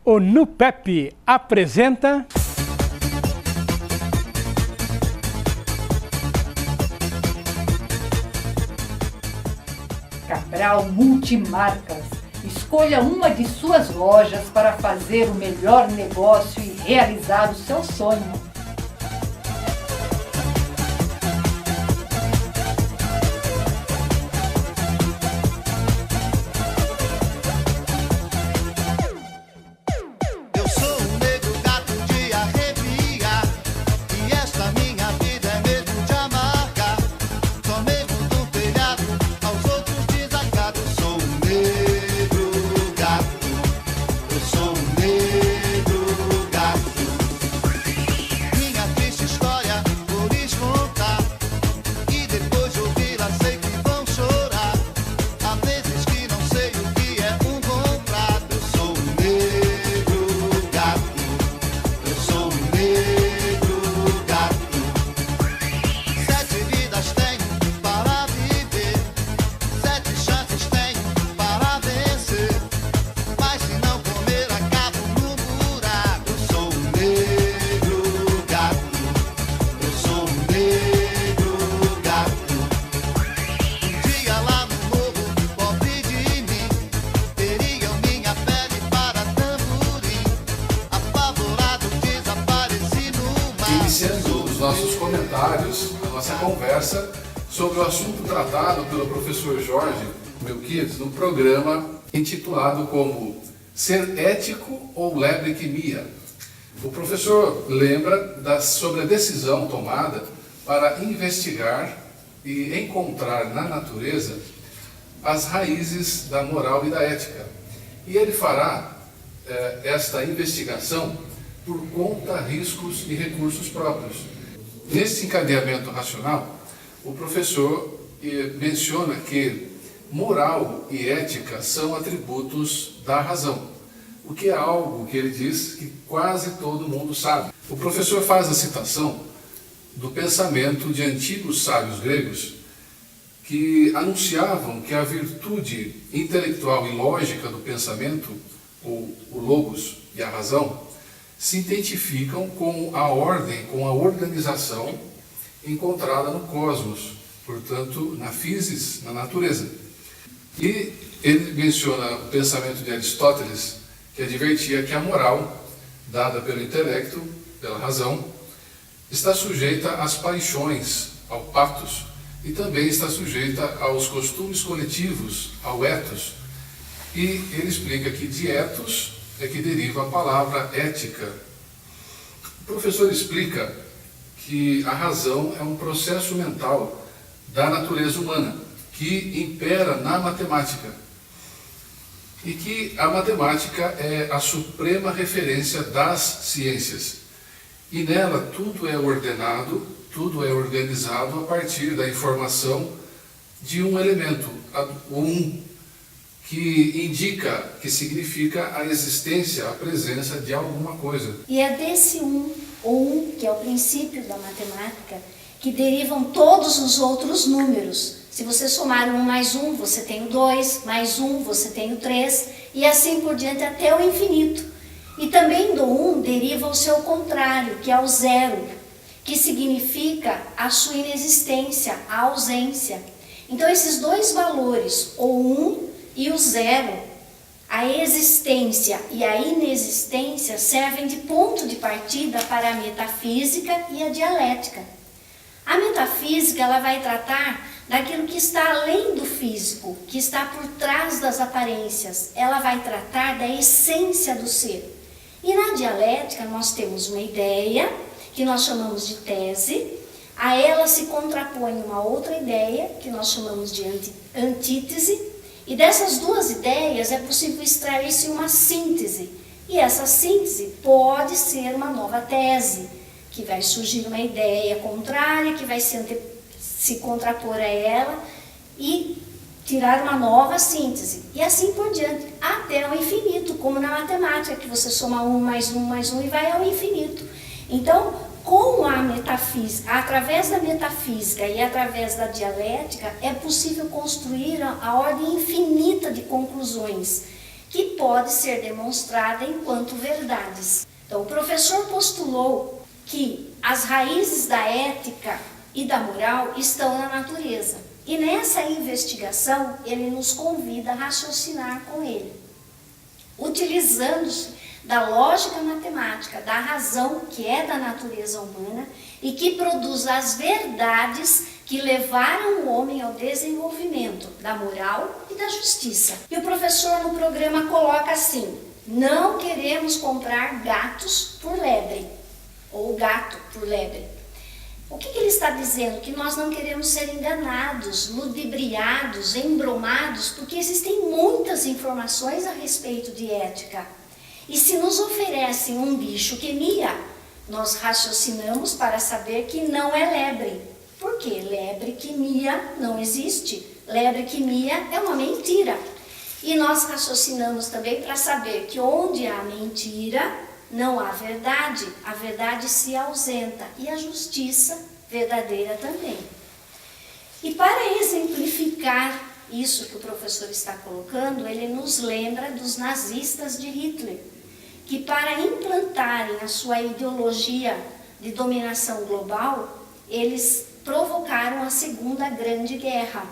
O NUPEP apresenta... Cabral Multimarcas. Escolha uma de suas lojas para fazer o melhor negócio e realizar o seu sonho. Iniciando os nossos comentários, a nossa conversa sobre o assunto tratado pelo professor Jorge Melquiades no programa intitulado como Ser Ético ou Lebre-quimia. O professor lembra sobre a decisão tomada para investigar e encontrar na natureza as raízes da moral e da ética. E ele fará esta investigação por conta, riscos e recursos próprios. Nesse encadeamento racional, o professor menciona que moral e ética são atributos da razão, o que é algo que ele diz que quase todo mundo sabe. O professor faz a citação do pensamento de antigos sábios gregos que anunciavam que a virtude intelectual e lógica do pensamento, ou o logos e a razão, se identificam com a ordem, com a organização encontrada no cosmos, portanto, na physis, na natureza. E ele menciona o pensamento de Aristóteles, que advertia que a moral, dada pelo intelecto, pela razão, está sujeita às paixões, ao pathos, e também está sujeita aos costumes coletivos, ao ethos. E ele explica que de ethos é que deriva a palavra ética. O professor explica que a razão é um processo mental da natureza humana, que impera na matemática, e que a matemática é a suprema referência das ciências. E nela tudo é ordenado, tudo é organizado a partir da informação de um elemento, o um, que indica, que significa a existência, a presença de alguma coisa. E é desse um, que é o princípio da matemática, que derivam todos os outros números. Se você somar 1 mais 1, você tem o 2, mais 1, você tem o 3, e assim por diante até o infinito. E também do 1 deriva o seu contrário, que é o 0, que significa a sua inexistência, a ausência. Então esses dois valores, o 1 e o 0, a existência e a inexistência, servem de ponto de partida para a metafísica e a dialética. A metafísica ela vai tratar daquilo que está além do físico, que está por trás das aparências. Ela vai tratar da essência do ser. E na dialética nós temos uma ideia, que nós chamamos de tese, a ela se contrapõe uma outra ideia, que nós chamamos de antítese, e dessas duas ideias é possível extrair-se uma síntese. E essa síntese pode ser uma nova tese, que vai surgir uma ideia contrária, que vai se contrapor a ela e tirar uma nova síntese. E assim por diante, até o infinito, como na matemática, que você soma 1 mais 1 mais 1 e vai ao infinito. Então, com a metafísica, através da metafísica e através da dialética, é possível construir a ordem infinita de conclusões que pode ser demonstrada enquanto verdades. Então, o professor postulou que as raízes da ética e da moral estão na natureza. E nessa investigação, ele nos convida a raciocinar com ele, utilizando-se da lógica matemática, da razão que é da natureza humana e que produz as verdades que levaram o homem ao desenvolvimento da moral e da justiça. E o professor no programa coloca assim: não queremos comprar gatos por lebre, ou gato por lebre. O que ele está dizendo? Que nós não queremos ser enganados, ludibriados, embromados, porque existem muitas informações a respeito de ética. E se nos oferecem um bicho que mia, nós raciocinamos para saber que não é lebre. Por quê? Lebre que mia não existe. Lebre que mia é uma mentira. E nós raciocinamos também para saber que onde há mentira, não há verdade. A verdade se ausenta e a justiça verdadeira também. E para exemplificar isso que o professor está colocando, ele nos lembra dos nazistas de Hitler, que para implantarem a sua ideologia de dominação global, eles provocaram a Segunda Grande Guerra.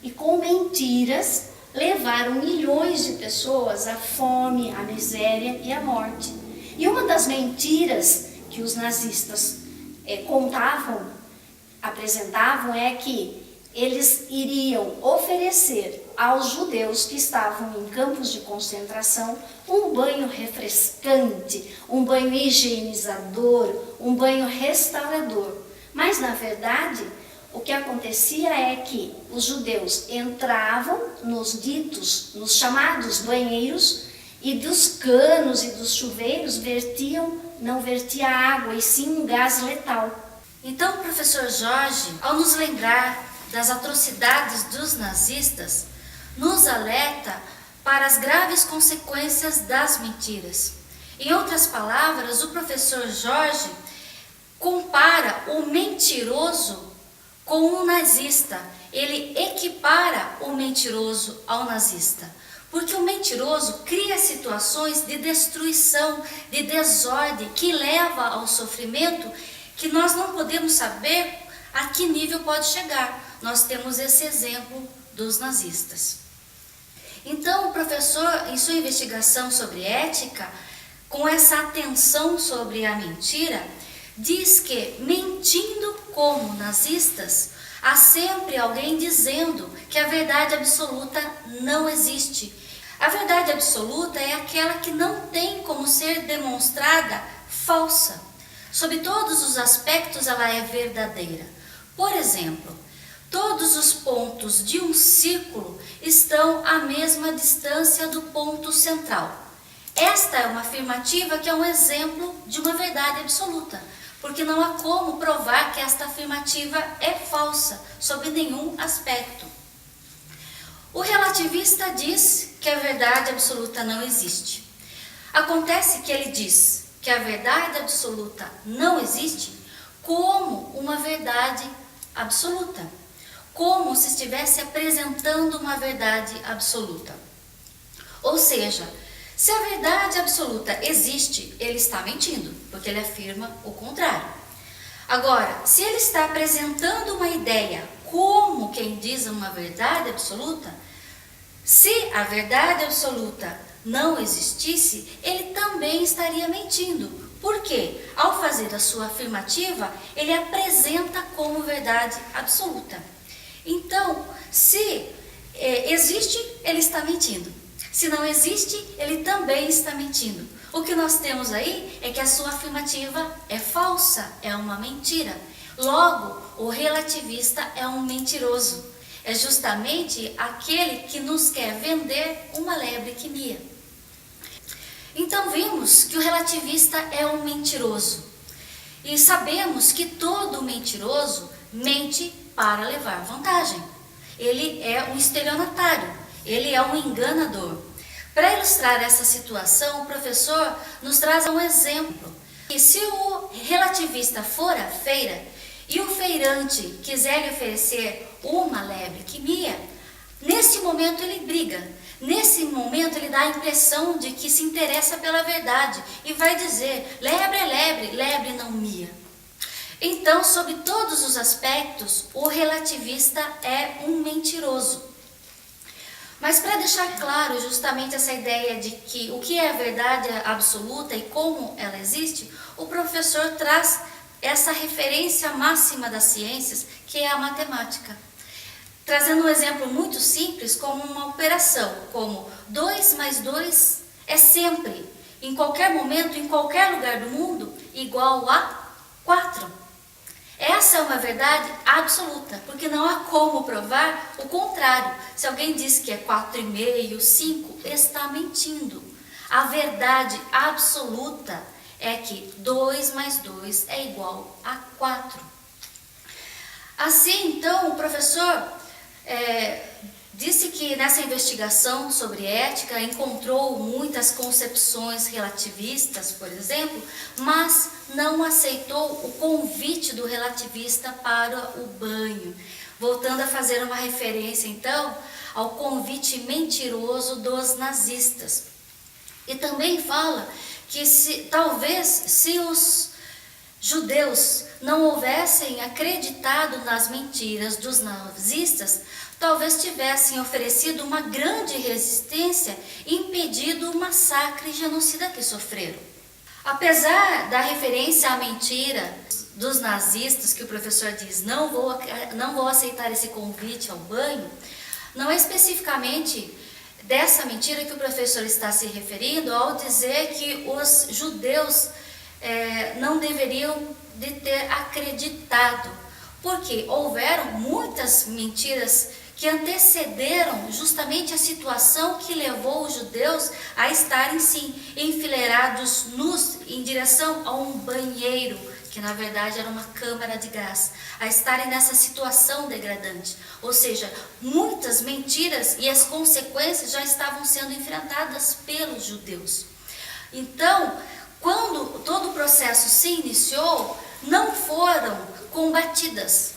E com mentiras, levaram milhões de pessoas à fome, à miséria e à morte. E uma das mentiras que os nazistas apresentavam é que eles iriam oferecer aos judeus que estavam em campos de concentração um banho refrescante, um banho higienizador, um banho restaurador. Mas, na verdade, o que acontecia é que os judeus entravam nos chamados banheiros, e dos canos e dos chuveiros não vertia água, e sim um gás letal. Então, o professor Jorge, ao nos lembrar das atrocidades dos nazistas, nos alerta para as graves consequências das mentiras. Em outras palavras, o professor Jorge compara o mentiroso com o nazista. Ele equipara o mentiroso ao nazista, porque o mentiroso cria situações de destruição, de desordem, que leva ao sofrimento que nós não podemos saber a que nível pode chegar. Nós temos esse exemplo dos nazistas. Então, o professor, em sua investigação sobre ética, com essa atenção sobre a mentira, diz que, mentindo como nazistas, há sempre alguém dizendo que a verdade absoluta não existe. A verdade absoluta é aquela que não tem como ser demonstrada falsa. Sob todos os aspectos, ela é verdadeira. Por exemplo, todos os pontos de um círculo estão à mesma distância do ponto central. Esta é uma afirmativa que é um exemplo de uma verdade absoluta, porque não há como provar que esta afirmativa é falsa, sob nenhum aspecto. O relativista diz que a verdade absoluta não existe. Acontece que ele diz que a verdade absoluta não existe como uma verdade absoluta, como se estivesse apresentando uma verdade absoluta. Ou seja, se a verdade absoluta existe, ele está mentindo, porque ele afirma o contrário. Agora, se ele está apresentando uma ideia como quem diz uma verdade absoluta, se a verdade absoluta não existisse, ele também estaria mentindo. Porque, ao fazer a sua afirmativa, ele apresenta como verdade absoluta. Então, se existe, ele está mentindo. Se não existe, ele também está mentindo. O que nós temos aí é que a sua afirmativa é falsa, é uma mentira. Logo, o relativista é um mentiroso. É justamente aquele que nos quer vender uma lebre que mia. Então vimos que o relativista é um mentiroso. E sabemos que todo mentiroso mente para levar vantagem. Ele é um estelionatário, ele é um enganador. Para ilustrar essa situação, o professor nos traz um exemplo. Que se o relativista for à feira e o feirante quiser lhe oferecer uma lebre que mia, neste momento ele briga. Nesse momento ele dá a impressão de que se interessa pela verdade e vai dizer: lebre é lebre, lebre não mia. Então, sob todos os aspectos, o relativista é um mentiroso. Mas para deixar claro justamente essa ideia de que o que é a verdade absoluta e como ela existe, o professor traz essa referência máxima das ciências, que é a matemática. Trazendo um exemplo muito simples, como uma operação, como 2 mais 2 é sempre, em qualquer momento, em qualquer lugar do mundo, igual a 4. Essa é uma verdade absoluta, porque não há como provar o contrário. Se alguém diz que é 4,5, 5, está mentindo. A verdade absoluta é que 2 mais 2 é igual a 4. Assim, então, o professor disse que nessa investigação sobre ética encontrou muitas concepções relativistas, por exemplo, mas não aceitou o convite do relativista para o banho. Voltando a fazer uma referência, então, ao convite mentiroso dos nazistas. E também fala que talvez se os judeus não houvessem acreditado nas mentiras dos nazistas, talvez tivessem oferecido uma grande resistência e impedido o massacre genocida que sofreram. Apesar da referência à mentira dos nazistas, que o professor diz, não vou aceitar esse convite ao banho, não é especificamente dessa mentira que o professor está se referindo ao dizer que os judeus não deveriam de ter acreditado, porque houveram muitas mentiras que antecederam justamente a situação que levou os judeus a estarem sim enfileirados nus em direção a um banheiro, que na verdade era uma câmara de gás, a estarem nessa situação degradante. Ou seja, muitas mentiras e as consequências já estavam sendo enfrentadas pelos judeus. Então, quando todo o processo se iniciou, não foram combatidas.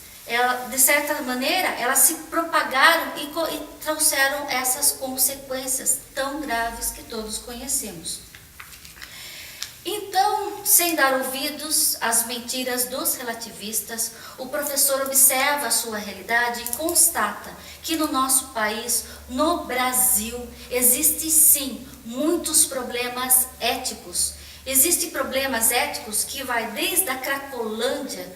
De certa maneira, elas se propagaram e trouxeram essas consequências tão graves que todos conhecemos. Então, sem dar ouvidos às mentiras dos relativistas, o professor observa a sua realidade e constata que no nosso país, no Brasil, existem sim muitos problemas éticos. Existem problemas éticos que vai desde a Cracolândia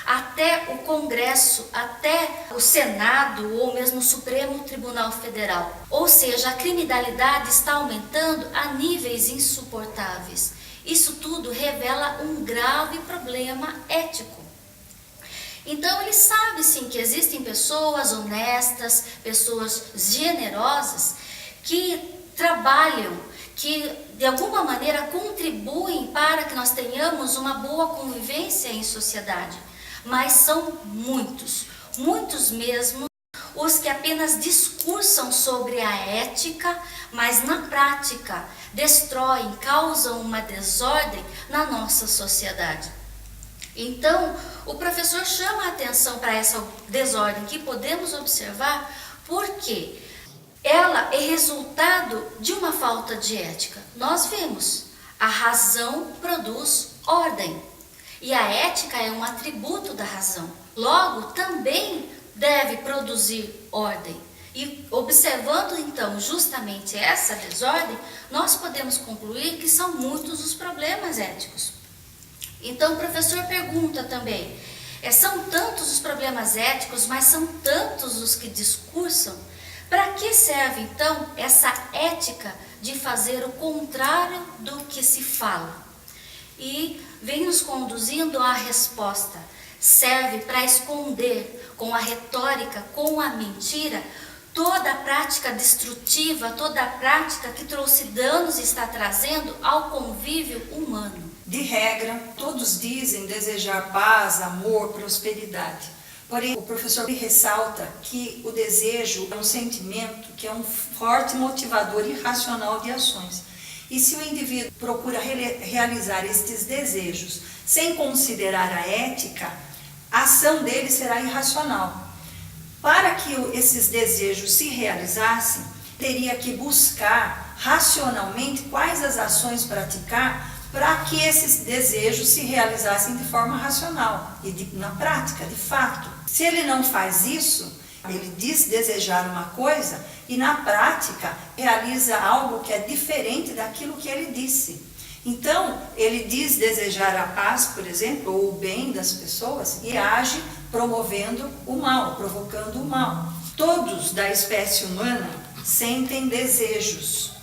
até o Congresso, até o Senado ou mesmo o Supremo Tribunal Federal. Ou seja, a criminalidade está aumentando a níveis insuportáveis. Isso tudo revela um grave problema ético. Então ele sabe sim que existem pessoas honestas, pessoas generosas que trabalham, que de alguma maneira contribuem para que nós tenhamos uma boa convivência em sociedade. Mas são muitos, muitos mesmo, os que apenas discursam sobre a ética, mas na prática destroem, causam uma desordem na nossa sociedade. Então, o professor chama a atenção para essa desordem que podemos observar porque ela é resultado de uma falta de ética. Nós vimos, a razão produz ordem. E a ética é um atributo da razão. Logo, também deve produzir ordem. E observando então justamente essa desordem, nós podemos concluir que são muitos os problemas éticos. Então o professor pergunta também, são tantos os problemas éticos, mas são tantos os que discursam? Para que serve então essa ética de fazer o contrário do que se fala? E vem nos conduzindo à resposta. Serve para esconder com a retórica, com a mentira, toda a prática destrutiva, toda a prática que trouxe danos e está trazendo ao convívio humano. De regra, todos dizem desejar paz, amor, prosperidade. Porém, o professor ressalta que o desejo é um sentimento que é um forte motivador irracional de ações. E se o indivíduo procura realizar estes desejos sem considerar a ética, a ação dele será irracional. Para que esses desejos se realizassem, teria que buscar racionalmente quais as ações praticar para que esses desejos se realizassem de forma racional e na prática, de fato. Se ele não faz isso, ele diz desejar uma coisa e na prática realiza algo que é diferente daquilo que ele disse. Então, ele diz desejar a paz, por exemplo, ou o bem das pessoas e age promovendo o mal, provocando o mal. Todos da espécie humana sentem desejos.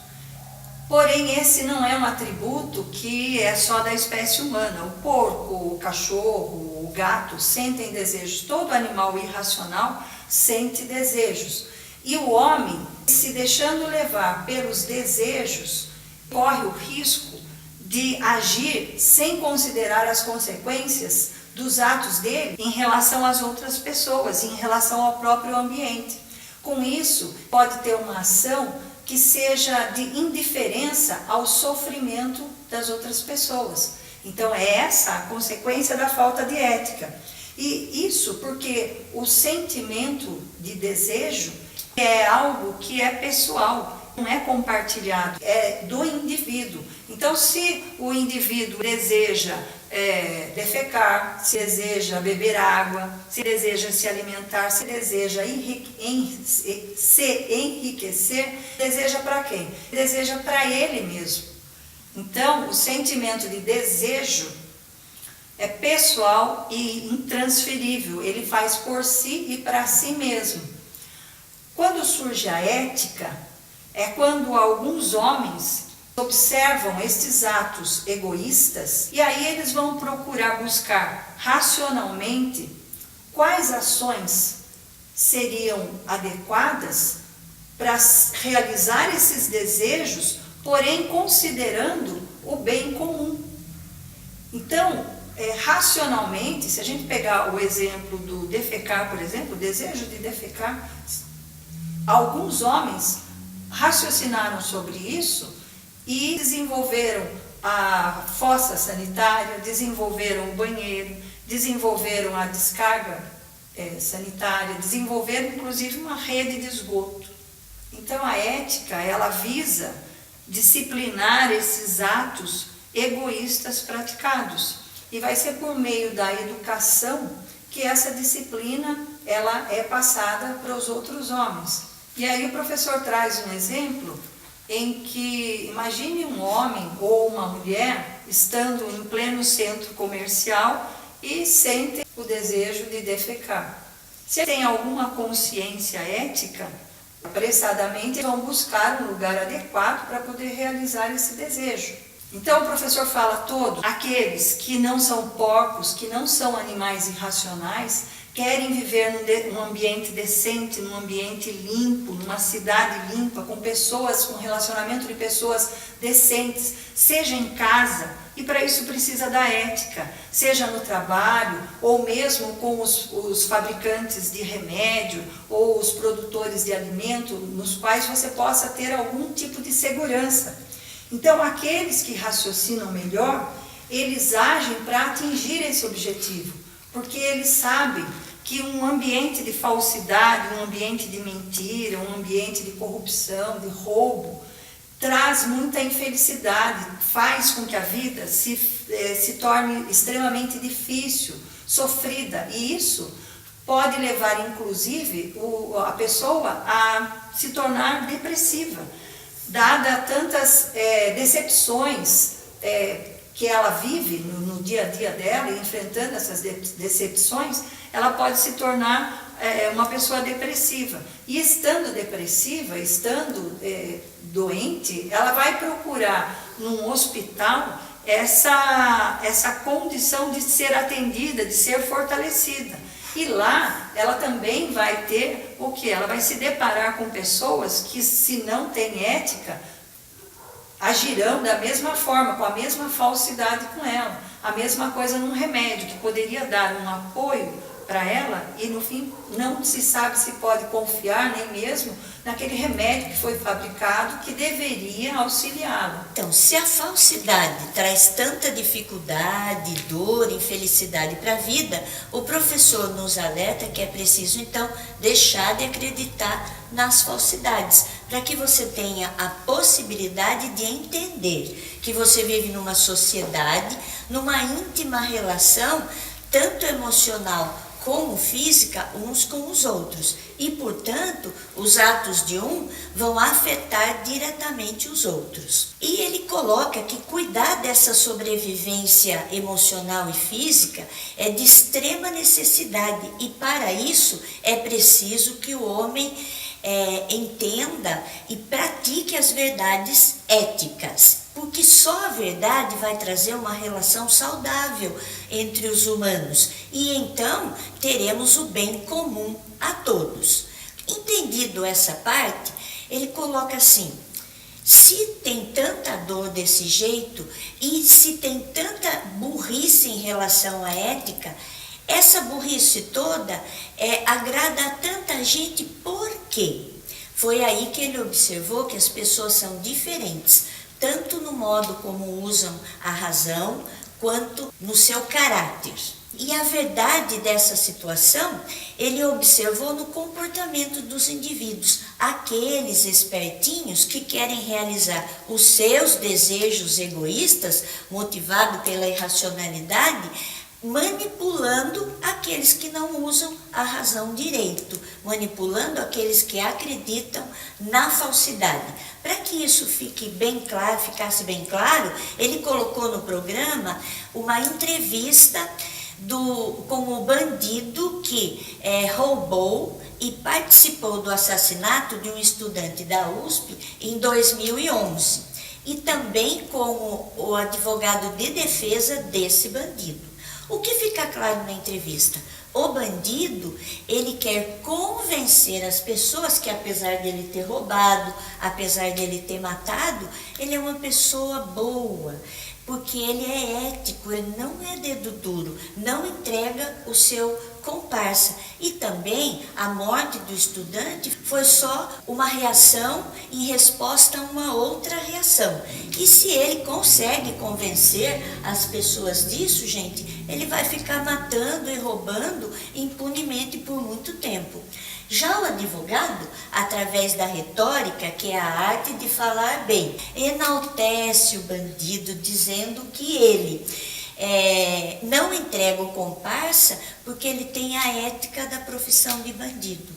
Porém, esse não é um atributo que é só da espécie humana. O porco, o cachorro, o gato sentem desejos. Todo animal irracional sente desejos. E o homem, se deixando levar pelos desejos, corre o risco de agir sem considerar as consequências dos atos dele em relação às outras pessoas, em relação ao próprio ambiente. Com isso, pode ter uma ação que seja de indiferença ao sofrimento das outras pessoas. Então, é essa a consequência da falta de ética. E isso porque o sentimento de desejo é algo que é pessoal, não é compartilhado, é do indivíduo. Então, se o indivíduo deseja defecar, se deseja beber água, se deseja se alimentar, se deseja se enriquecer, deseja para quem? Deseja para ele mesmo. Então, o sentimento de desejo é pessoal e intransferível, ele faz por si e para si mesmo. Quando surge a ética, é quando alguns homens observam estes atos egoístas e aí eles vão procurar buscar racionalmente quais ações seriam adequadas para realizar esses desejos, porém considerando o bem comum. Então, racionalmente, se a gente pegar o exemplo do defecar, por exemplo, o desejo de defecar, alguns homens raciocinaram sobre isso e desenvolveram a fossa sanitária, desenvolveram o banheiro, desenvolveram a descarga sanitária, desenvolveram inclusive uma rede de esgoto. Então a ética, ela visa disciplinar esses atos egoístas praticados e vai ser por meio da educação que essa disciplina ela é passada para os outros homens. E aí o professor traz um exemplo em que, imagine um homem ou uma mulher estando em pleno centro comercial e sentem o desejo de defecar. Se tem alguma consciência ética, apressadamente vão buscar um lugar adequado para poder realizar esse desejo. Então o professor fala todos, aqueles que não são porcos, que não são animais irracionais, querem viver num ambiente decente, num ambiente limpo, numa cidade limpa, com pessoas, com relacionamento de pessoas decentes, seja em casa, e para isso precisa da ética, seja no trabalho, ou mesmo com os fabricantes de remédio, ou os produtores de alimento, nos quais você possa ter algum tipo de segurança. Então, aqueles que raciocinam melhor, eles agem para atingir esse objetivo, porque eles sabem que um ambiente de falsidade, um ambiente de mentira, um ambiente de corrupção, de roubo, traz muita infelicidade, faz com que a vida se torne extremamente difícil, sofrida, e isso pode levar, inclusive, a pessoa a se tornar depressiva, dada tantas decepções que ela vive no dia a dia dela, e enfrentando essas decepções, ela pode se tornar uma pessoa depressiva. E estando depressiva, estando doente, ela vai procurar num hospital essa condição de ser atendida, de ser fortalecida. E lá ela também vai ter o que? Ela vai se deparar com pessoas que, se não têm ética, agirão da mesma forma, com a mesma falsidade com ela. A mesma coisa num remédio, que poderia dar um apoio para ela e no fim não se sabe se pode confiar nem mesmo naquele remédio que foi fabricado que deveria auxiliá-lo. Então, se a falsidade traz tanta dificuldade, dor, infelicidade para a vida, o professor nos alerta que é preciso então deixar de acreditar nas falsidades, para que você tenha a possibilidade de entender que você vive numa sociedade, numa íntima relação, tanto emocional como física, uns com os outros. E, portanto, os atos de um vão afetar diretamente os outros. E ele coloca que cuidar dessa sobrevivência emocional e física é de extrema necessidade. E, para isso, é preciso que o homem entenda e pratique as verdades éticas, porque só a verdade vai trazer uma relação saudável entre os humanos e então teremos o bem comum a todos. Entendido essa parte, ele coloca assim: se tem tanta dor desse jeito e se tem tanta burrice em relação à ética, essa burrice toda agrada a tanta gente. Por quê? Foi aí que ele observou que as pessoas são diferentes, tanto no modo como usam a razão, quanto no seu caráter. E a verdade dessa situação, ele observou no comportamento dos indivíduos, aqueles espertinhos que querem realizar os seus desejos egoístas, motivados pela irracionalidade, manipulando aqueles que não usam a razão direito, manipulando aqueles que acreditam na falsidade. Para que isso ficasse bem claro, ele colocou no programa uma entrevista com o bandido que roubou e participou do assassinato de um estudante da USP em 2011, e também com o advogado de defesa desse bandido. O que fica claro na entrevista? O bandido, ele quer convencer as pessoas que, apesar dele ter roubado, apesar dele ter matado, ele é uma pessoa boa, porque ele é ético, ele não é dedo duro, não entrega o seu comparsa. E também a morte do estudante foi só uma reação em resposta a uma outra reação. E se ele consegue convencer as pessoas disso, gente, ele vai ficar matando e roubando impunemente por muito tempo. Já o advogado, através da retórica, que é a arte de falar bem, enaltece o bandido dizendo que ele não entrega o comparsa porque ele tem a ética da profissão de bandido.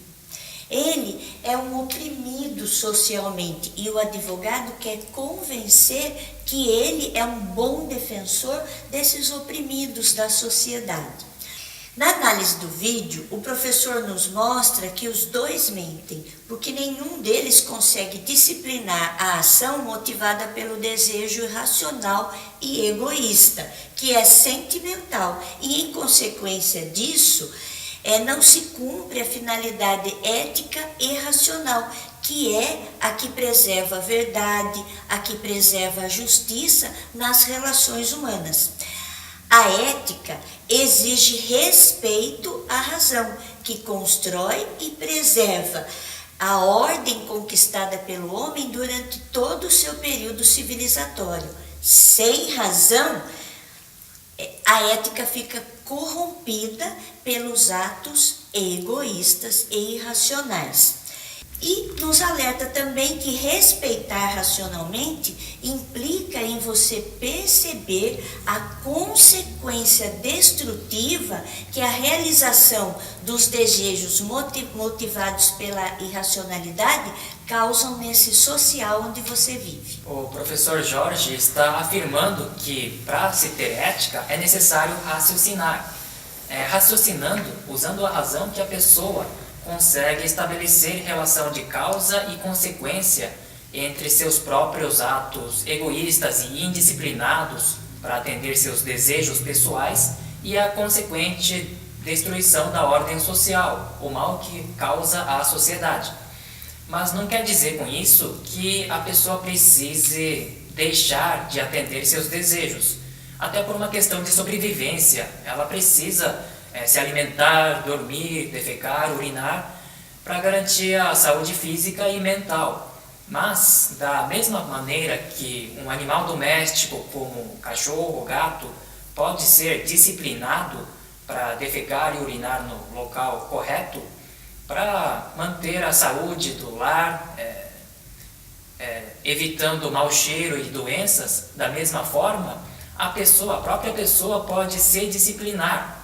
Ele é um oprimido socialmente e o advogado quer convencer que ele é um bom defensor desses oprimidos da sociedade. Na análise do vídeo, o professor nos mostra que os dois mentem, porque nenhum deles consegue disciplinar a ação motivada pelo desejo irracional e egoísta, que é sentimental, e em consequência disso, não se cumpre a finalidade ética e racional, que é a que preserva a verdade, a que preserva a justiça nas relações humanas. A ética exige respeito à razão, que constrói e preserva a ordem conquistada pelo homem durante todo o seu período civilizatório. Sem razão, a ética fica corrompida pelos atos egoístas e irracionais. E nos alerta também que respeitar racionalmente implica em você perceber a consequência destrutiva que a realização dos desejos motivados pela irracionalidade causam nesse social onde você vive. O professor Jorge está afirmando que para se ter ética é necessário raciocinar. Raciocinando, usando a razão, que a pessoa consegue estabelecer relação de causa e consequência entre seus próprios atos egoístas e indisciplinados para atender seus desejos pessoais e a consequente destruição da ordem social, o mal que causa à sociedade. Mas não quer dizer com isso que a pessoa precise deixar de atender seus desejos. Até por uma questão de sobrevivência, ela precisa se alimentar, dormir, defecar, urinar, para garantir a saúde física e mental. Mas, da mesma maneira que um animal doméstico, como cachorro ou gato, pode ser disciplinado para defecar e urinar no local correto, para manter a saúde do lar, evitando mau cheiro e doenças, da mesma forma, a própria pessoa pode se disciplinar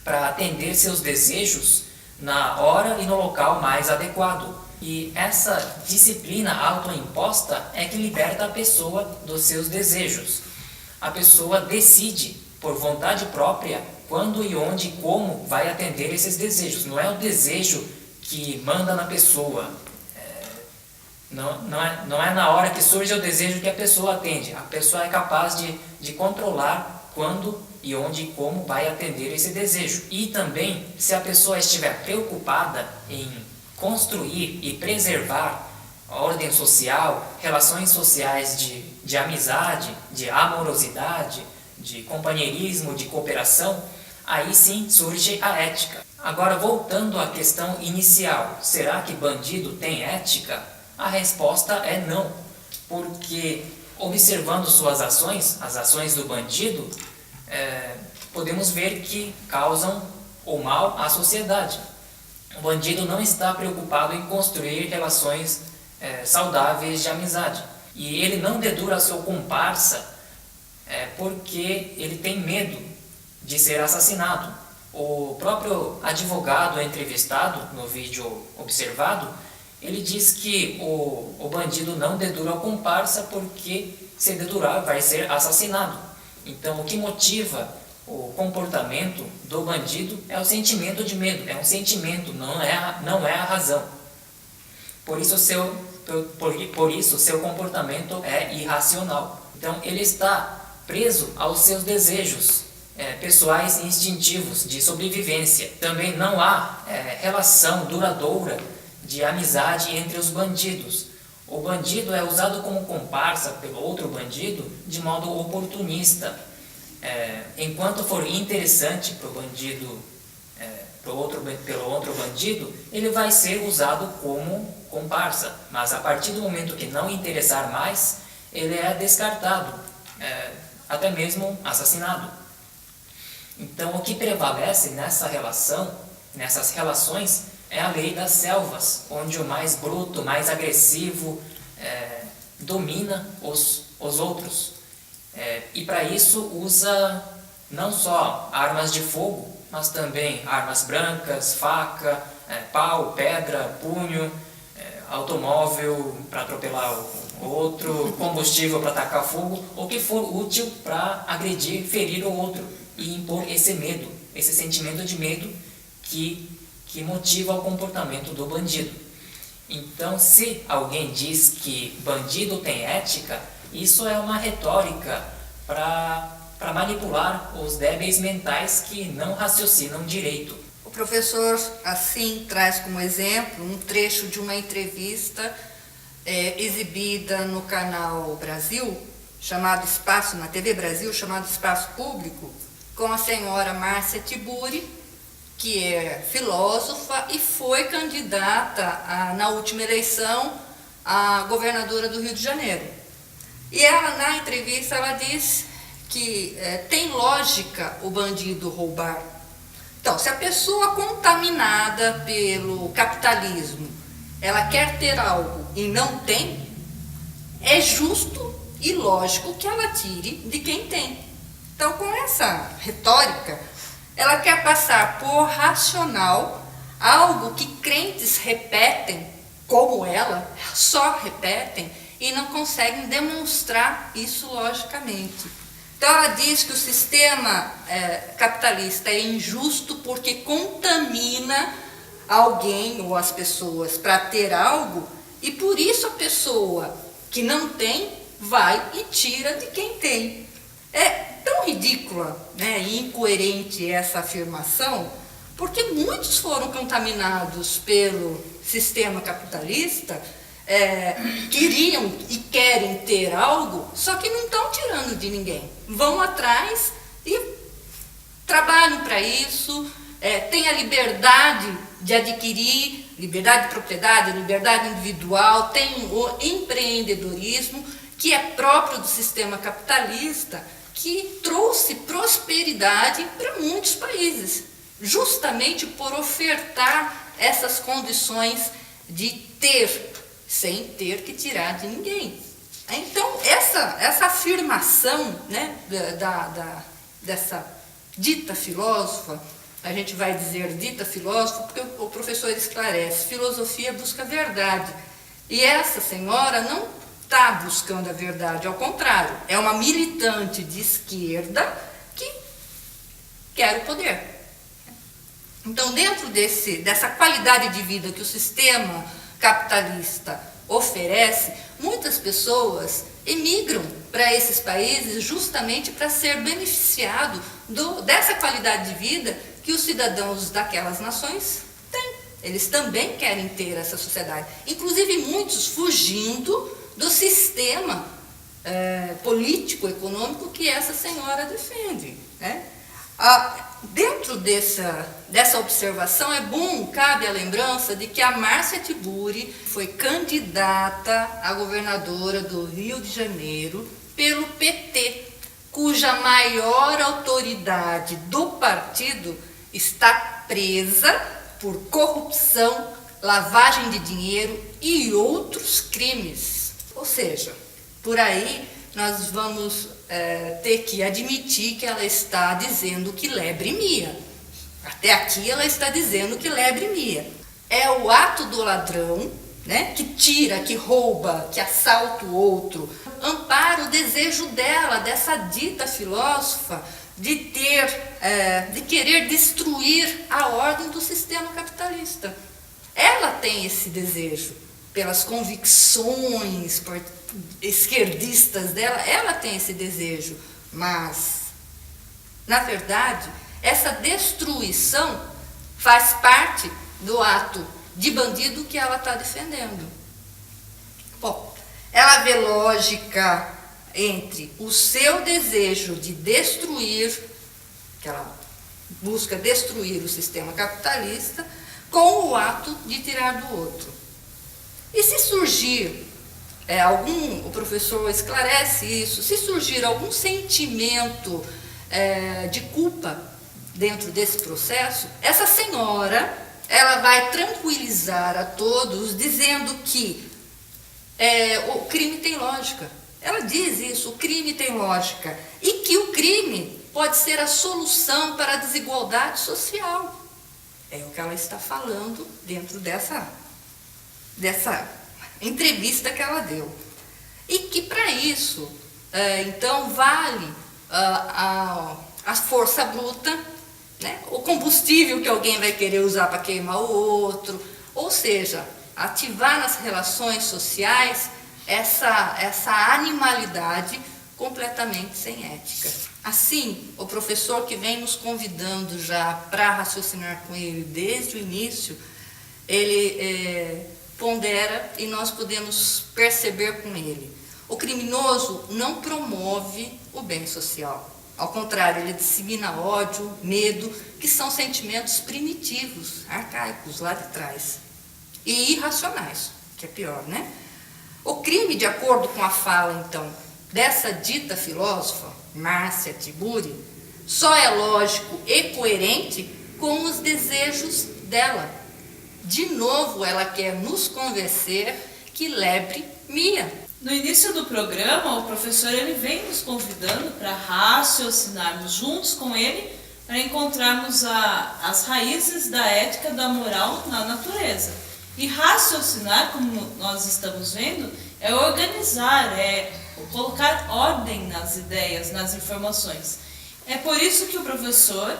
para atender seus desejos na hora e no local mais adequado. E essa disciplina autoimposta é que liberta a pessoa dos seus desejos. A pessoa decide, por vontade própria, quando e onde e como vai atender esses desejos. Não é o desejo que manda na pessoa. Não é na hora que surge o desejo que a pessoa atende. A pessoa é capaz de controlar quando e onde e como vai atender esse desejo. E também, se a pessoa estiver preocupada em construir e preservar a ordem social, relações sociais de amizade, de amorosidade, de companheirismo, de cooperação, aí sim surge a ética. Agora, voltando à questão inicial, será que bandido tem ética? A resposta é não, porque observando suas ações, as ações do bandido, podemos ver que causam o mal à sociedade. O bandido não está preocupado em construir relações saudáveis de amizade. E ele não dedura seu comparsa porque ele tem medo de ser assassinado. O próprio advogado entrevistado no vídeo observado, ele diz que o bandido não dedura o comparsa porque, se dedurar, vai ser assassinado. Então, o que motiva o comportamento do bandido é o sentimento de medo, é um sentimento, não é a razão. Por isso seu comportamento é irracional. Então ele está preso aos seus desejos pessoais e instintivos de sobrevivência. Também não há relação duradoura de amizade entre os bandidos. O bandido é usado como comparsa pelo outro bandido de modo oportunista. Enquanto for interessante para o bandido, pelo outro bandido, ele vai ser usado como comparsa. Mas a partir do momento que não interessar mais, ele é descartado, até mesmo assassinado. Então, o que prevalece nessas relações, é a lei das selvas, onde o mais bruto, mais agressivo, domina os outros. E para isso usa não só armas de fogo, mas também armas brancas, faca, pau, pedra, punho, automóvel para atropelar o outro, combustível para atacar fogo, o que for útil para agredir, ferir o outro e impor esse medo, esse sentimento de medo que motiva o comportamento do bandido. Então, se alguém diz que bandido tem ética, isso é uma retórica para manipular os débeis mentais que não raciocinam direito. O professor, assim, traz como exemplo um trecho de uma entrevista exibida no canal Brasil, na TV Brasil, chamado Espaço Público, com a senhora Márcia Tiburi, que é filósofa e foi candidata na última eleição à governadora do Rio de Janeiro. E ela, na entrevista, ela diz que tem lógica o bandido roubar. Então, se a pessoa contaminada pelo capitalismo, ela quer ter algo e não tem, é justo e lógico que ela tire de quem tem. Então, com essa retórica, ela quer passar por racional algo que crentes repetem, como ela, só repetem, e não conseguem demonstrar isso logicamente. Então ela diz que o sistema capitalista é injusto porque contamina alguém ou as pessoas para ter algo, e por isso a pessoa que não tem vai e tira de quem tem. É tão ridícula, né, e incoerente essa afirmação, porque muitos foram contaminados pelo sistema capitalista, queriam e querem ter algo, só que não estão tirando de ninguém. Vão atrás e trabalham para isso, têm a liberdade de adquirir, liberdade de propriedade, liberdade individual, tem o empreendedorismo, que é próprio do sistema capitalista, que trouxe prosperidade para muitos países, justamente por ofertar essas condições de ter, sem ter que tirar de ninguém. Então, essa afirmação, né, dessa dita filósofa, a gente vai dizer dita filósofa porque o professor esclarece, filosofia busca a verdade. E essa senhora não está buscando a verdade, ao contrário, é uma militante de esquerda que quer o poder. Então, dentro dessa qualidade de vida que o sistema capitalista oferece, muitas pessoas emigram para esses países justamente para ser beneficiado dessa qualidade de vida que os cidadãos daquelas nações têm. Eles também querem ter essa sociedade. Inclusive, muitos fugindo do sistema político-econômico que essa senhora defende, né? Dentro dessa observação, cabe a lembrança de que a Márcia Tiburi foi candidata a governadora do Rio de Janeiro pelo PT, cuja maior autoridade do partido está presa por corrupção, lavagem de dinheiro e outros crimes. Ou seja, por aí nós vamos ter que admitir que ela está dizendo que lebre mia. Até aqui ela está dizendo que lebre mia. É o ato do ladrão, né, que tira, que rouba, que assalta o outro. Ampara o desejo dela, dessa dita filósofa, de querer destruir a ordem do sistema capitalista. Ela tem esse desejo, pelas convicções esquerdistas dela, ela tem esse desejo, mas, na verdade, essa destruição faz parte do ato de bandido que ela está defendendo. Bom, ela vê lógica entre o seu desejo de destruir, que ela busca destruir o sistema capitalista, com o ato de tirar do outro. E se surgir o professor esclarece isso, se surgir algum sentimento de culpa dentro desse processo, essa senhora, ela vai tranquilizar a todos dizendo que o crime tem lógica. Ela diz isso, o crime tem lógica, e que o crime pode ser a solução para a desigualdade social. É o que ela está falando dentro dessa entrevista que ela deu. E que para isso, então, vale a força bruta, né? O combustível que alguém vai querer usar para queimar o outro, ou seja, ativar nas relações sociais essa animalidade completamente sem ética. Assim, o professor que vem nos convidando já para raciocinar com ele desde o início, ele pondera e nós podemos perceber com ele. O criminoso não promove o bem social. Ao contrário, ele dissemina ódio, medo, que são sentimentos primitivos, arcaicos, lá de trás. E irracionais, que é pior, né? O crime, de acordo com a fala, então, dessa dita filósofa, Márcia Tiburi, só é lógico e coerente com os desejos dela. De novo, ela quer nos convencer que lebre mia. No início do programa, o professor ele vem nos convidando para raciocinarmos juntos com ele, para encontrarmos as raízes da ética, da moral na natureza. E raciocinar, como nós estamos vendo, é organizar, é colocar ordem nas ideias, nas informações. É por isso que o professor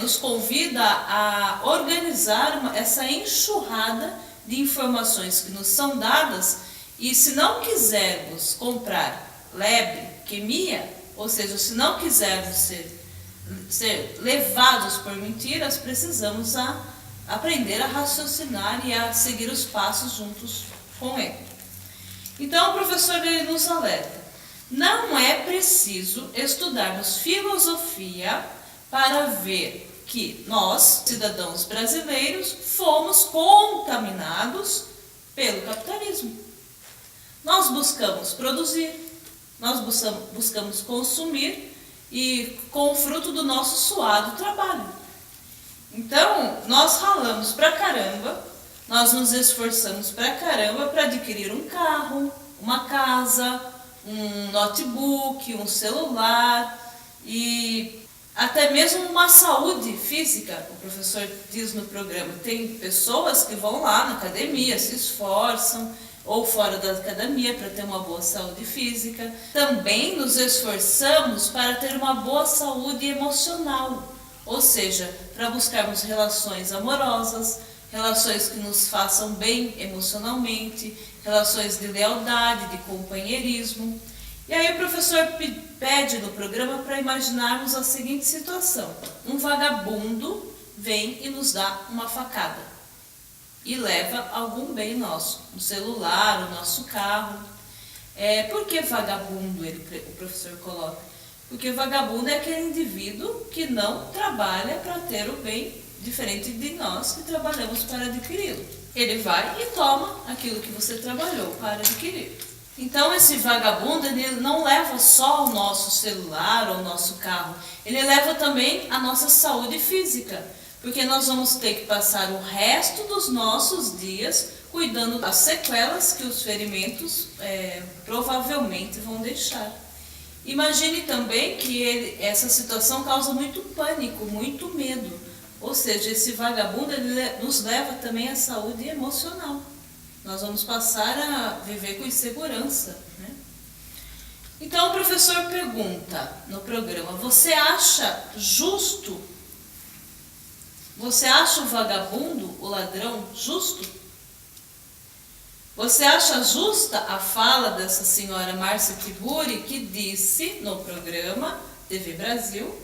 nos convida a organizar essa enxurrada de informações que nos são dadas, e se não quisermos comprar lebre, quimia, ou seja, se não quisermos ser levados por mentiras, precisamos aprender a raciocinar e a seguir os passos juntos com ele. Então o professor ele nos alerta: não é preciso estudarmos filosofia para ver que nós, cidadãos brasileiros, fomos contaminados pelo capitalismo. Nós buscamos produzir, nós buscamos consumir e com o fruto do nosso suado trabalho. Então, nós ralamos pra caramba, nós nos esforçamos pra caramba para adquirir um carro, uma casa, um notebook, um celular e até mesmo uma saúde física. O professor diz no programa, tem pessoas que vão lá na academia, se esforçam, ou fora da academia para ter uma boa saúde física. Também nos esforçamos para ter uma boa saúde emocional, ou seja, para buscarmos relações amorosas, relações que nos façam bem emocionalmente, relações de lealdade, de companheirismo. E aí o professor pede no programa para imaginarmos a seguinte situação. Um vagabundo vem e nos dá uma facada e leva algum bem nosso, um celular, o nosso carro. Por que vagabundo, o professor coloca? Porque vagabundo é aquele indivíduo que não trabalha para ter o bem, diferente de nós que trabalhamos para adquiri-lo. Ele vai e toma aquilo que você trabalhou para adquirir. Então esse vagabundo, ele não leva só o nosso celular ou o nosso carro, ele leva também a nossa saúde física, porque nós vamos ter que passar o resto dos nossos dias cuidando das sequelas que os ferimentos provavelmente vão deixar. Imagine também que essa situação causa muito pânico, muito medo, ou seja, esse vagabundo ele nos leva também à saúde emocional. Nós vamos passar a viver com insegurança, né? Então o professor pergunta no programa, você acha justo? Você acha o vagabundo, o ladrão, justo? Você acha justa a fala dessa senhora Márcia Tiburi, que disse no programa TV Brasil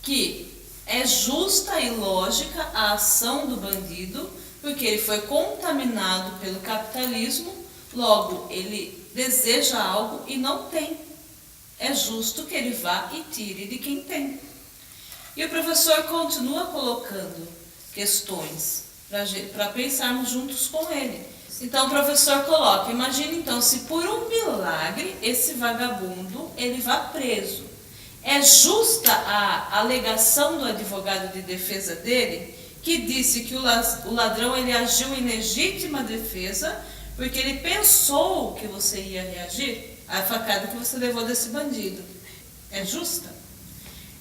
que é justa e lógica a ação do bandido, porque ele foi contaminado pelo capitalismo, logo ele deseja algo e não tem. É justo que ele vá e tire de quem tem. E o professor continua colocando questões para pensarmos juntos com ele. Então o professor coloca, imagina então se por um milagre esse vagabundo ele vá preso. É justa a alegação do advogado de defesa dele, que disse que o ladrão ele agiu em legítima defesa, porque ele pensou que você ia reagir à facada que você levou desse bandido. É justa?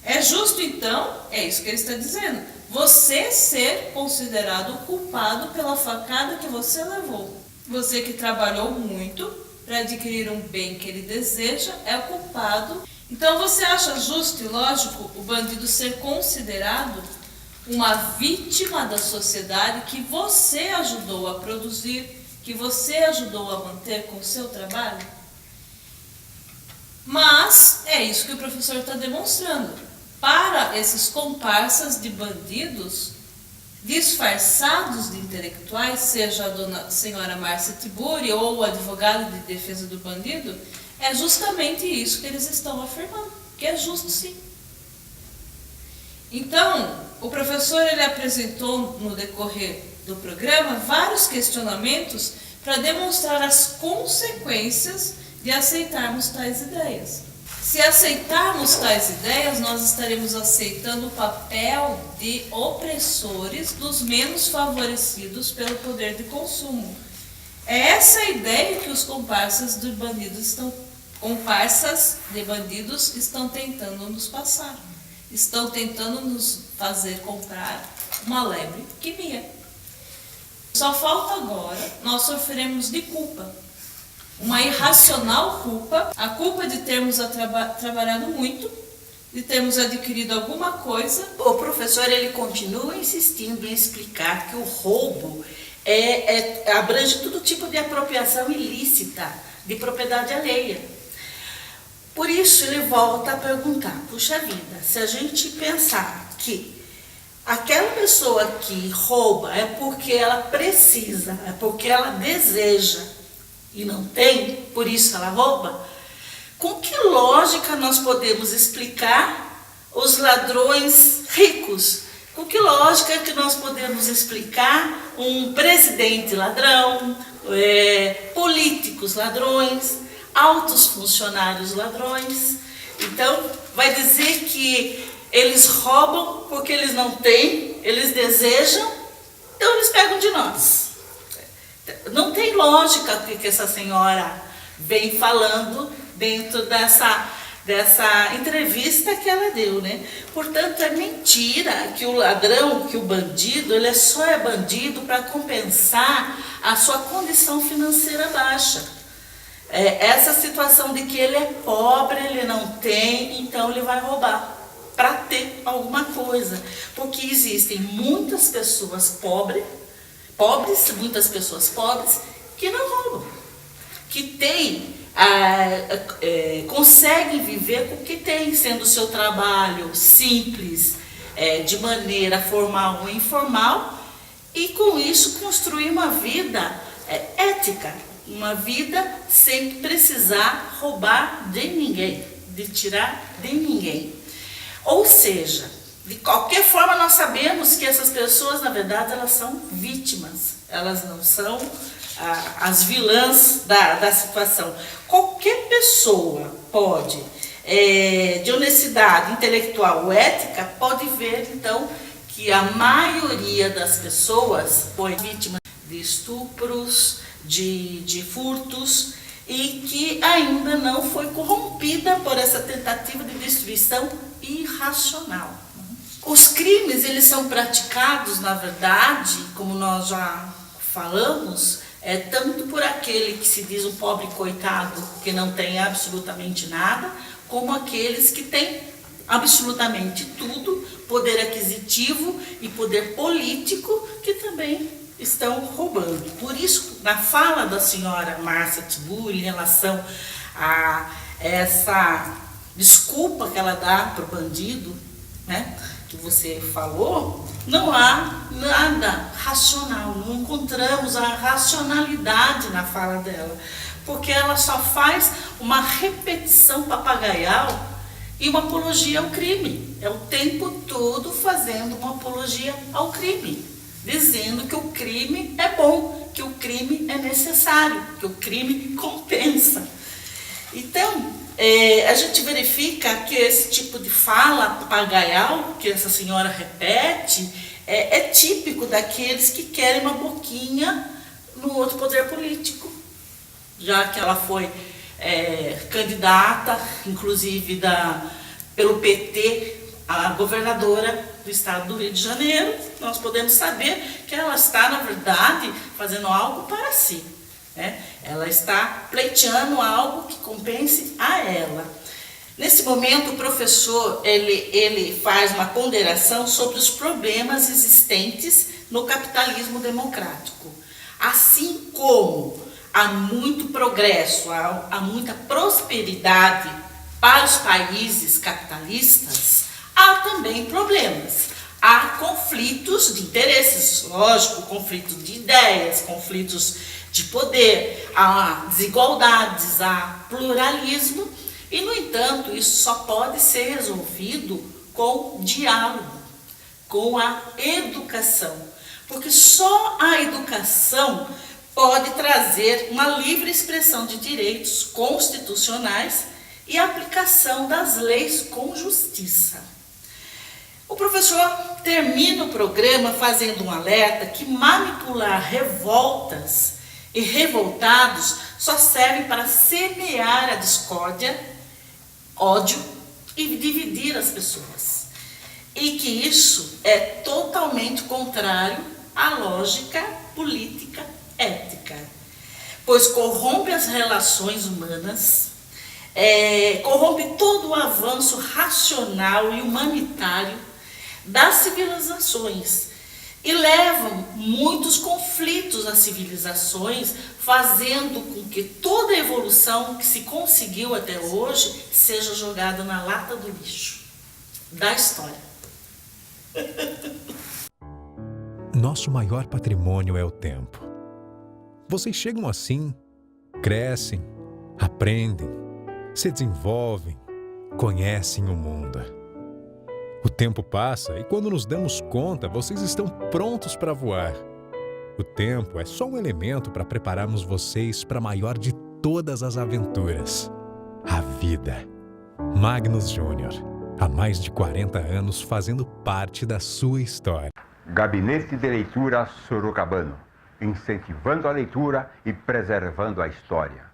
É justo então, é isso que ele está dizendo, você ser considerado o culpado pela facada que você levou. Você que trabalhou muito para adquirir um bem que ele deseja, é o culpado. Então você acha justo e lógico o bandido ser considerado uma vítima da sociedade que você ajudou a produzir, que você ajudou a manter com o seu trabalho? Mas é isso que o professor está demonstrando. Para esses comparsas de bandidos disfarçados de intelectuais, seja a dona senhora Márcia Tiburi ou o advogado de defesa do bandido, é justamente isso que eles estão afirmando, que é justo sim. Então, o professor ele apresentou no decorrer do programa vários questionamentos para demonstrar as consequências de aceitarmos tais ideias. Se aceitarmos tais ideias, nós estaremos aceitando o papel de opressores dos menos favorecidos pelo poder de consumo. É essa a ideia que os comparsas de bandidos estão tentando nos passar. Estão tentando nos fazer comprar uma leucemia. Só falta agora nós sofrermos de culpa. Uma irracional culpa, a culpa de termos trabalhado muito, de termos adquirido alguma coisa. O professor ele continua insistindo em explicar que o roubo abrange todo tipo de apropriação ilícita de propriedade alheia. Por isso ele volta a perguntar, puxa vida, se a gente pensar que aquela pessoa que rouba é porque ela precisa, é porque ela deseja, e não tem, por isso ela rouba, com que lógica nós podemos explicar os ladrões ricos. Com que lógica que nós podemos explicar um presidente ladrão, políticos ladrões, altos funcionários ladrões? Então, vai dizer que eles roubam porque eles não têm, eles desejam, então eles pegam de nós. Não tem lógica o que essa senhora vem falando dentro dessa entrevista que ela deu, né? Portanto, é mentira que o ladrão, que o bandido, ele só é bandido para compensar a sua condição financeira baixa. Essa situação de que ele é pobre, ele não tem, então ele vai roubar para ter alguma coisa. Porque existem muitas pessoas pobres, muitas pessoas pobres que não roubam, que têm, conseguem viver com o que tem, sendo o seu trabalho simples, de maneira formal ou informal, e com isso construir uma vida ética, uma vida sem precisar roubar de ninguém, de tirar de ninguém. Ou seja, de qualquer forma nós sabemos que essas pessoas, na verdade, elas são vítimas, elas não são as vilãs da situação. Qualquer pessoa pode, de honestidade intelectual ou ética, pode ver então que a maioria das pessoas foi vítima de estupros, de furtos, e que ainda não foi corrompida por essa tentativa de destruição irracional. Os crimes, eles são praticados, na verdade, como nós já falamos, tanto por aquele que se diz um pobre coitado, que não tem absolutamente nada, como aqueles que têm absolutamente tudo, poder aquisitivo e poder político, que também estão roubando. Por isso, na fala da senhora Márcia Tiburi, em relação a essa desculpa que ela dá para o bandido, né, que você falou, não há nada racional, não encontramos a racionalidade na fala dela, porque ela só faz uma repetição papagaial e uma apologia ao crime. É o tempo todo fazendo uma apologia ao crime, dizendo que o crime é bom, que o crime é necessário, que o crime compensa. Então, a gente verifica que esse tipo de fala papagaial que essa senhora repete é típico daqueles que querem uma boquinha no outro poder político, já que ela foi candidata, inclusive pelo PT, a governadora do estado do Rio de Janeiro. Nós podemos saber que ela está, na verdade, fazendo algo para si, né? Ela está pleiteando algo que compense a ela. Nesse momento, o professor ele faz uma ponderação sobre os problemas existentes no capitalismo democrático. Assim como há muito progresso, há muita prosperidade para os países capitalistas, há também problemas. Há conflitos de interesses, lógico, conflitos de ideias, conflitos de poder, há desigualdades, há pluralismo, e, no entanto, isso só pode ser resolvido com diálogo, com a educação, porque só a educação pode trazer uma livre expressão de direitos constitucionais e a aplicação das leis com justiça. O professor termina o programa fazendo um alerta que manipular revoltas e revoltados só serve para semear a discórdia, ódio e dividir as pessoas. E que isso é totalmente contrário à lógica política ética, pois corrompe as relações humanas, corrompe todo o avanço racional e humanitário das civilizações e levam muitos conflitos às civilizações, fazendo com que toda a evolução que se conseguiu até hoje seja jogada na lata do lixo da história. Nosso maior patrimônio é o tempo. Vocês chegam assim, crescem, aprendem, se desenvolvem, conhecem o mundo. O tempo passa e quando nos damos conta, vocês estão prontos para voar. O tempo é só um elemento para prepararmos vocês para a maior de todas as aventuras, a vida. Magnus Júnior, há mais de 40 anos fazendo parte da sua história. Gabinete de Leitura Sorocabano, incentivando a leitura e preservando a história.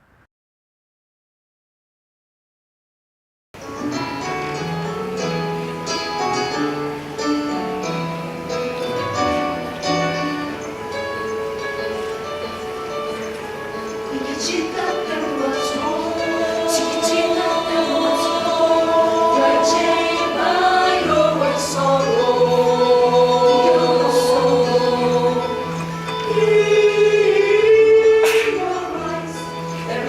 There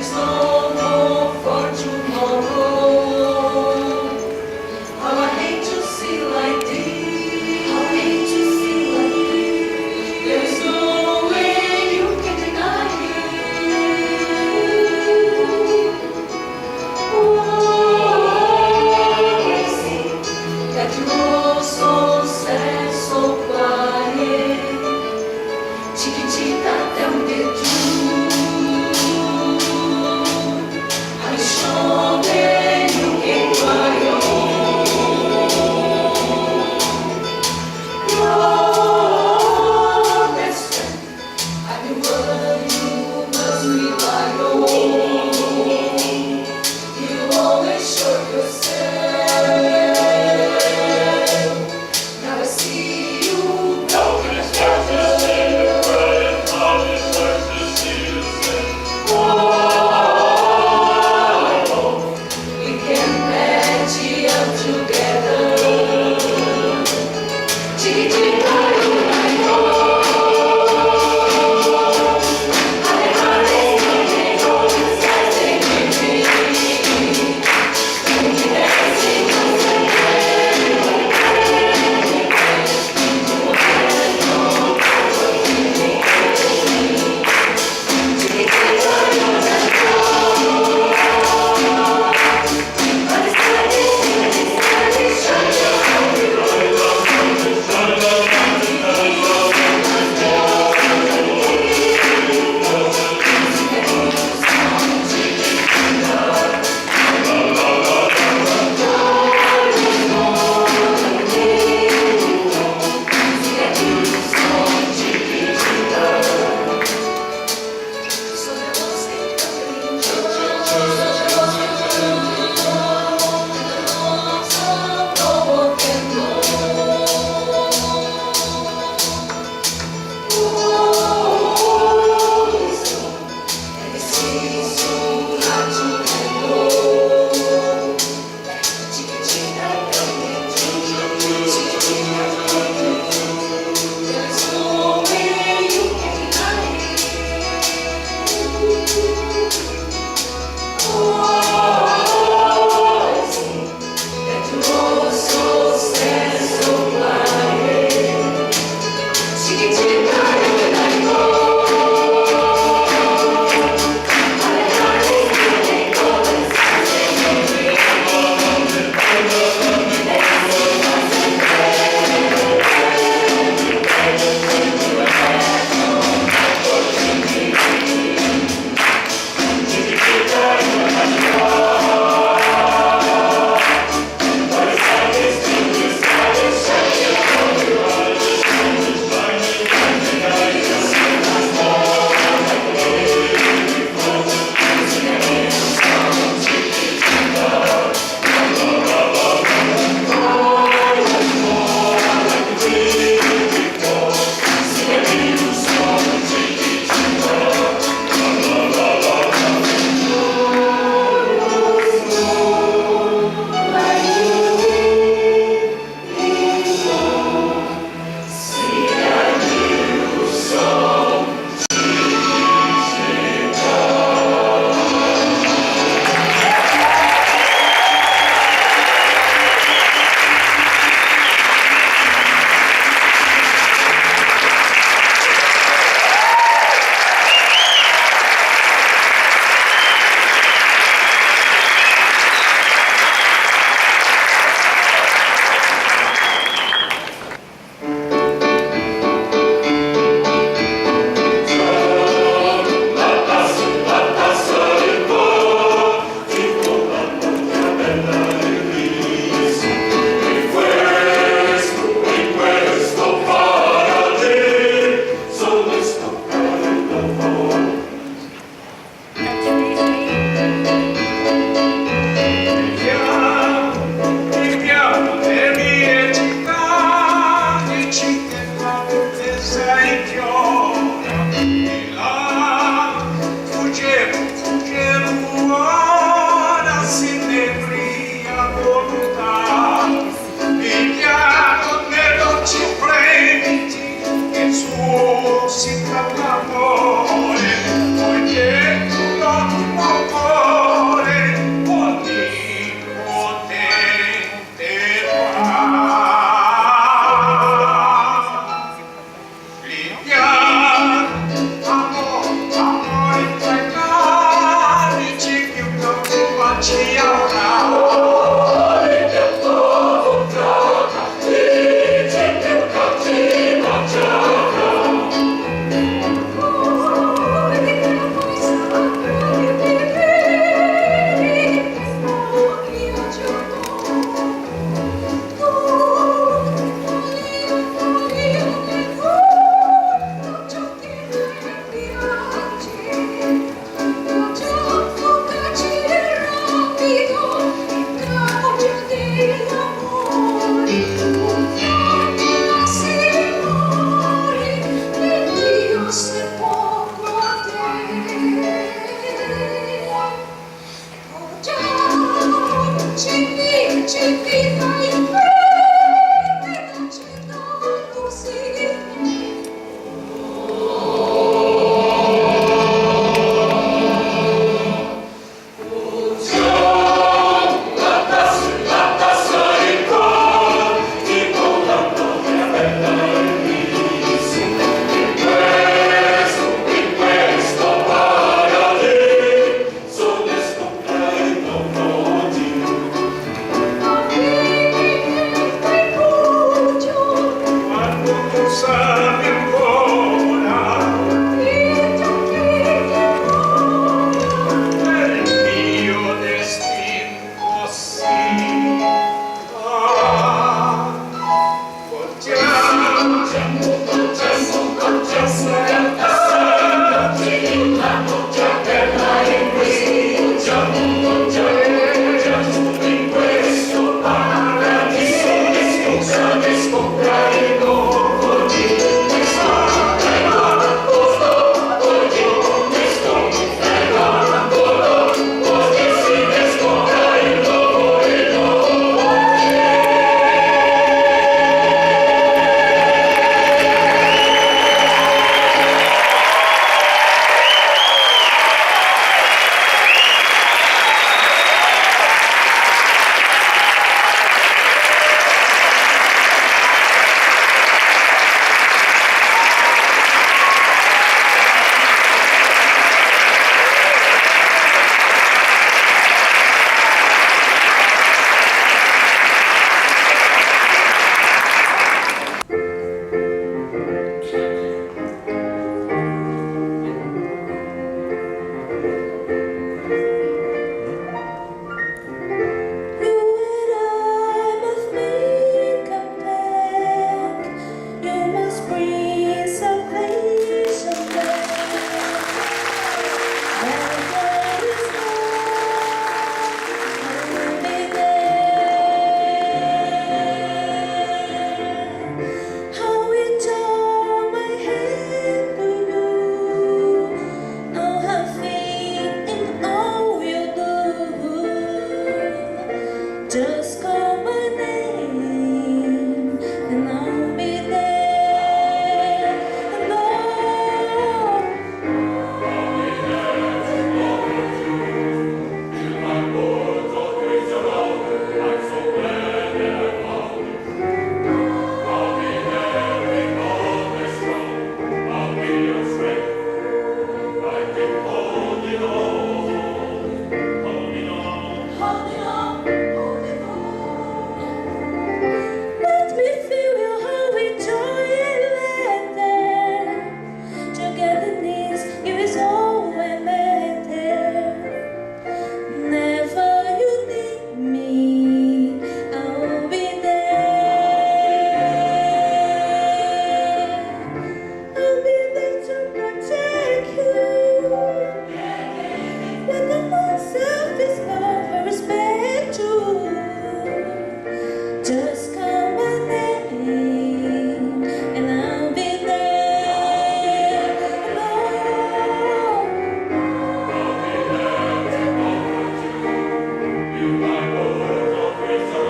You my Lord of wisdom.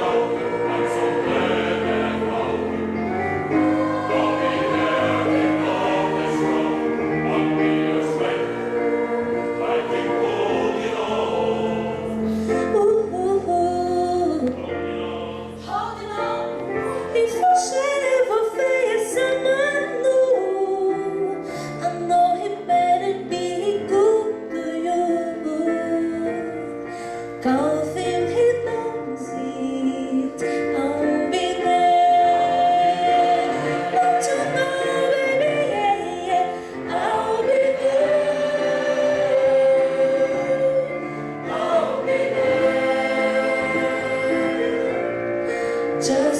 Just